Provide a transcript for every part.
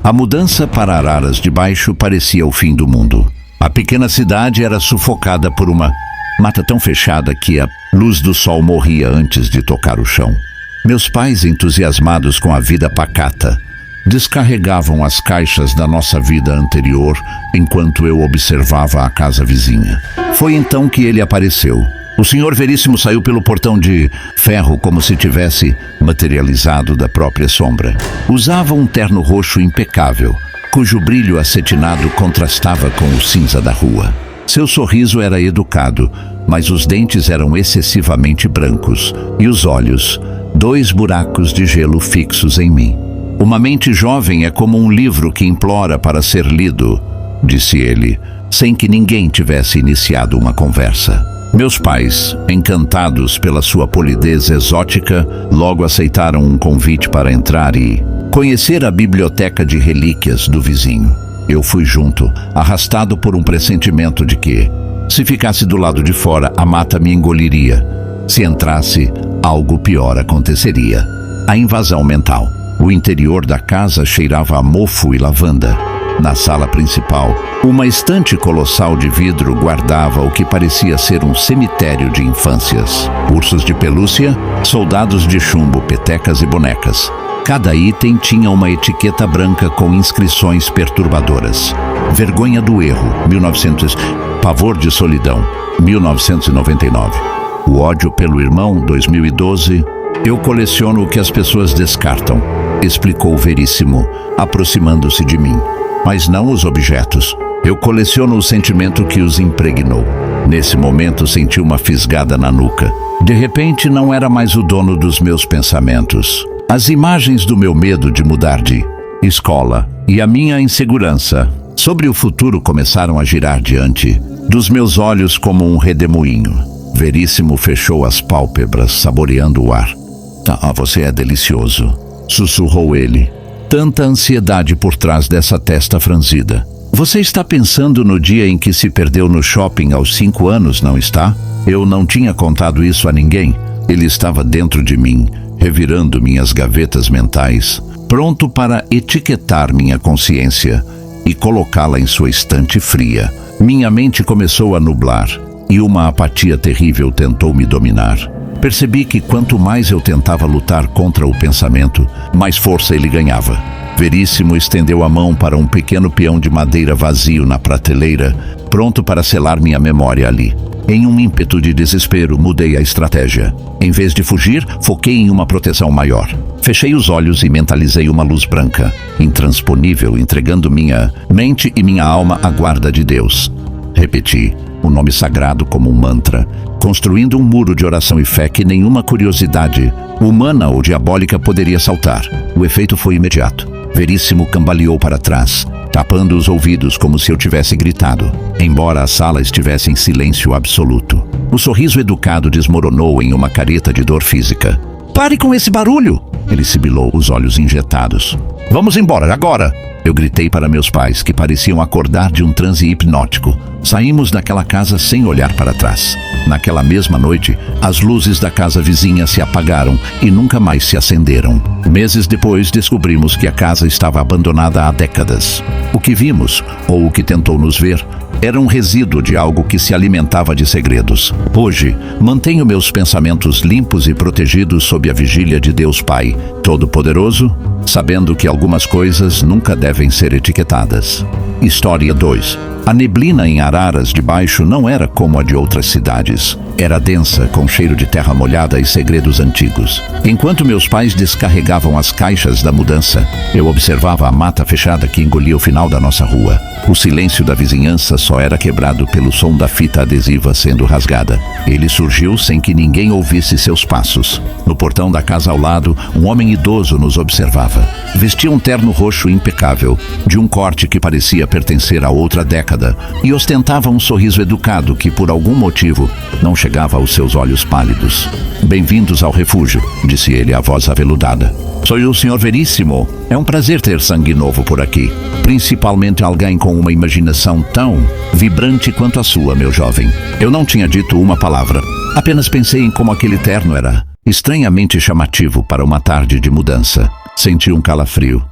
A mudança para Araras de Baixo parecia o fim do mundo. A pequena cidade era sufocada por uma mata tão fechada que a luz do sol morria antes de tocar o chão. Meus pais, entusiasmados com a vida pacata, descarregavam as caixas da nossa vida anterior enquanto eu observava a casa vizinha. Foi então que ele apareceu. O Sr. Veríssimo saiu pelo portão de ferro como se tivesse materializado da própria sombra. Usava um terno roxo impecável, cujo brilho acetinado contrastava com o cinza da rua. Seu sorriso era educado, mas os dentes eram excessivamente brancos, e os olhos, 2 buracos de gelo fixos em mim. Uma mente jovem é como um livro que implora para ser lido, disse ele, sem que ninguém tivesse iniciado uma conversa. Meus pais, encantados pela sua polidez exótica, logo aceitaram um convite para entrar e conhecer a biblioteca de relíquias do vizinho. Eu fui junto, arrastado por um pressentimento de que, se ficasse do lado de fora, a mata me engoliria. Se entrasse, algo pior aconteceria. A invasão mental. O interior da casa cheirava a mofo e lavanda. Na sala principal, uma estante colossal de vidro guardava o que parecia ser um cemitério de infâncias. Ursos de pelúcia, soldados de chumbo, petecas e bonecas. Cada item tinha uma etiqueta branca com inscrições perturbadoras. Vergonha do erro, 1900. Pavor de solidão, 1999. O ódio pelo irmão, 2012. Eu coleciono o que as pessoas descartam, explicou Veríssimo, aproximando-se de mim. Mas não os objetos. Eu coleciono o sentimento que os impregnou. Nesse momento senti uma fisgada na nuca. De repente não era mais o dono dos meus pensamentos. As imagens do meu medo de mudar de escola e a minha insegurança sobre o futuro começaram a girar diante dos meus olhos como um redemoinho. Veríssimo fechou as pálpebras, saboreando o ar. Ah, você é delicioso, sussurrou ele. Tanta ansiedade por trás dessa testa franzida. Você está pensando no dia em que se perdeu no shopping aos 5 anos, não está? Eu não tinha contado isso a ninguém. Ele estava dentro de mim, revirando minhas gavetas mentais, pronto para etiquetar minha consciência e colocá-la em sua estante fria. Minha mente começou a nublar e uma apatia terrível tentou me dominar. Percebi que quanto mais eu tentava lutar contra o pensamento, mais força ele ganhava. Veríssimo estendeu a mão para um pequeno peão de madeira vazio na prateleira, pronto para selar minha memória ali. Em um ímpeto de desespero, mudei a estratégia. Em vez de fugir, foquei em uma proteção maior. Fechei os olhos e mentalizei uma luz branca, intransponível, entregando minha mente e minha alma à guarda de Deus. Repeti o nome sagrado como um mantra, construindo um muro de oração e fé que nenhuma curiosidade, humana ou diabólica, poderia saltar. O efeito foi imediato. Veríssimo cambaleou para trás, tapando os ouvidos como se eu tivesse gritado, embora a sala estivesse em silêncio absoluto. O sorriso educado desmoronou em uma careta de dor física. "Pare com esse barulho!" Ele sibilou, os olhos injetados. "Vamos embora, agora!" Eu gritei para meus pais, que pareciam acordar de um transe hipnótico. Saímos daquela casa sem olhar para trás. Naquela mesma noite, as luzes da casa vizinha se apagaram e nunca mais se acenderam. Meses depois, descobrimos que a casa estava abandonada há décadas. O que vimos, ou o que tentou nos ver, era um resíduo de algo que se alimentava de segredos. Hoje, mantenho meus pensamentos limpos e protegidos sob a vigília de Deus Pai Todo-Poderoso, sabendo que algumas coisas nunca devem ser etiquetadas. História 2. A neblina em Araras de Baixo não era como a de outras cidades. Era densa, com cheiro de terra molhada e segredos antigos. Enquanto meus pais descarregavam as caixas da mudança, eu observava a mata fechada que engolia o final da nossa rua. O silêncio da vizinhança só era quebrado pelo som da fita adesiva sendo rasgada. Ele surgiu sem que ninguém ouvisse seus passos. No portão da casa ao lado, um homem idoso nos observava. Vestia um terno roxo impecável, de um corte que parecia pertencer a outra década, e ostentava um sorriso educado que, por algum motivo, não chegava aos seus olhos pálidos. "Bem-vindos ao refúgio", disse ele, a voz aveludada. "Sou o Sr. Veríssimo. É um prazer ter sangue novo por aqui. Principalmente alguém com uma imaginação tão vibrante quanto a sua, meu jovem." Eu não tinha dito uma palavra. Apenas pensei em como aquele terno era estranhamente chamativo para uma tarde de mudança. Senti um calafrio.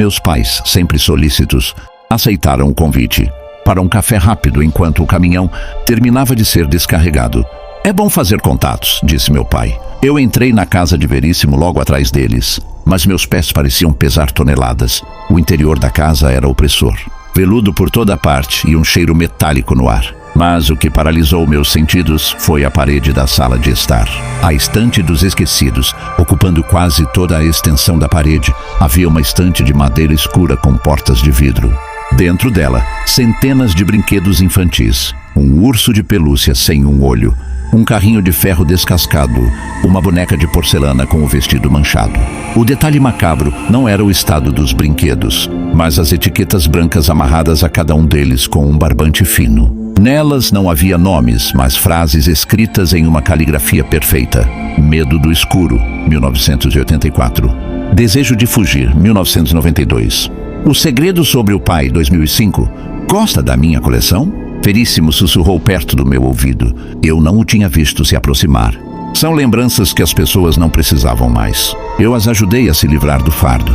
Meus pais, sempre solícitos, aceitaram o convite para um café rápido enquanto o caminhão terminava de ser descarregado. É bom fazer contatos, disse meu pai. Eu entrei na casa de Veríssimo logo atrás deles, mas meus pés pareciam pesar toneladas. O interior da casa era opressor. Veludo por toda parte e um cheiro metálico no ar. Mas o que paralisou meus sentidos foi a parede da sala de estar. A estante dos esquecidos, ocupando quase toda a extensão da parede, havia uma estante de madeira escura com portas de vidro. Dentro dela, centenas de brinquedos infantis. Um urso de pelúcia sem um olho, um carrinho de ferro descascado, uma boneca de porcelana com o vestido manchado. O detalhe macabro não era o estado dos brinquedos, mas as etiquetas brancas amarradas a cada um deles com um barbante fino. Nelas não havia nomes, mas frases escritas em uma caligrafia perfeita. Medo do escuro, 1984. Desejo de fugir, 1992. O segredo sobre o pai, 2005. Gosta da minha coleção? Veríssimo sussurrou perto do meu ouvido. Eu não o tinha visto se aproximar. São lembranças que as pessoas não precisavam mais. Eu as ajudei a se livrar do fardo.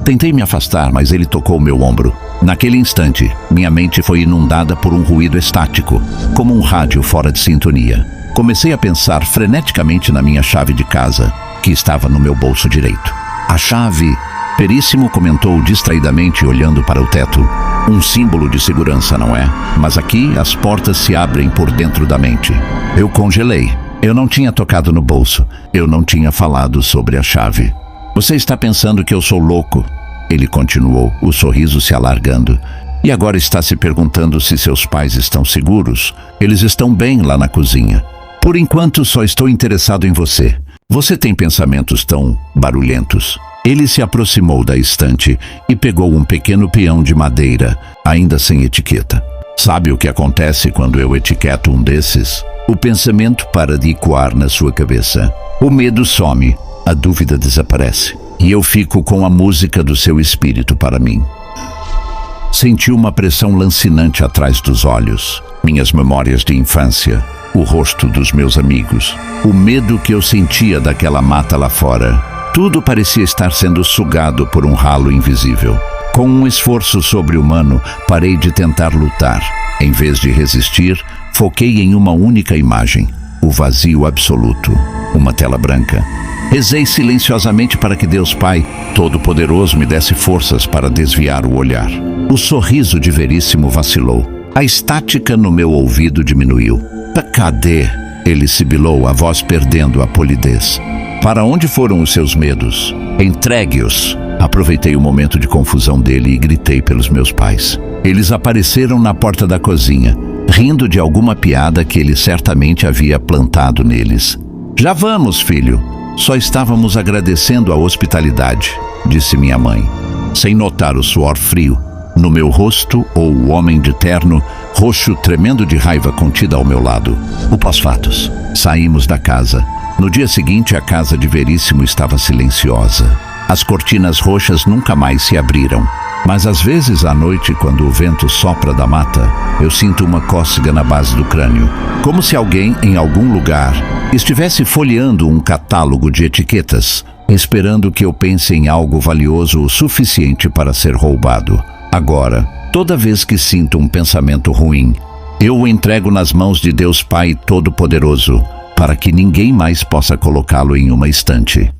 Tentei me afastar, mas ele tocou meu ombro. Naquele instante, minha mente foi inundada por um ruído estático, como um rádio fora de sintonia. Comecei a pensar freneticamente na minha chave de casa, que estava no meu bolso direito. A chave... Veríssimo comentou distraidamente olhando para o teto. Um símbolo de segurança, não é? Mas aqui as portas se abrem por dentro da mente. Eu congelei. Eu não tinha tocado no bolso. Eu não tinha falado sobre a chave. Você está pensando que eu sou louco? Ele continuou, o sorriso se alargando. E agora está se perguntando se seus pais estão seguros? Eles estão bem lá na cozinha. Por enquanto só estou interessado em você. Você tem pensamentos tão barulhentos. Ele se aproximou da estante e pegou um pequeno peão de madeira, ainda sem etiqueta. Sabe o que acontece quando eu etiqueto um desses? O pensamento para de ecoar na sua cabeça. O medo some, a dúvida desaparece. E eu fico com a música do seu espírito para mim. Senti uma pressão lancinante atrás dos olhos. Minhas memórias de infância, o rosto dos meus amigos, o medo que eu sentia daquela mata lá fora. Tudo parecia estar sendo sugado por um ralo invisível. Com um esforço sobre-humano, parei de tentar lutar. Em vez de resistir, foquei em uma única imagem, o vazio absoluto, uma tela branca. Rezei silenciosamente para que Deus Pai Todo-Poderoso me desse forças para desviar o olhar. O sorriso de Veríssimo vacilou. A estática no meu ouvido diminuiu. Cadê? Ele sibilou, a voz perdendo a polidez. Para onde foram os seus medos? Entregue-os. Aproveitei o momento de confusão dele e gritei pelos meus pais. Eles apareceram na porta da cozinha, rindo de alguma piada que ele certamente havia plantado neles. Já vamos, filho. Só estávamos agradecendo a hospitalidade, disse minha mãe, sem notar o suor frio no meu rosto ou o homem de terno, roxo tremendo de raiva contida ao meu lado. O pós-fatos. Saímos da casa. No dia seguinte, a casa de Veríssimo estava silenciosa. As cortinas roxas nunca mais se abriram. Mas às vezes à noite, quando o vento sopra da mata, eu sinto uma cócega na base do crânio. Como se alguém, em algum lugar, estivesse folheando um catálogo de etiquetas, esperando que eu pense em algo valioso o suficiente para ser roubado. Agora, toda vez que sinto um pensamento ruim, eu o entrego nas mãos de Deus Pai Todo-Poderoso, para que ninguém mais possa colocá-lo em uma estante.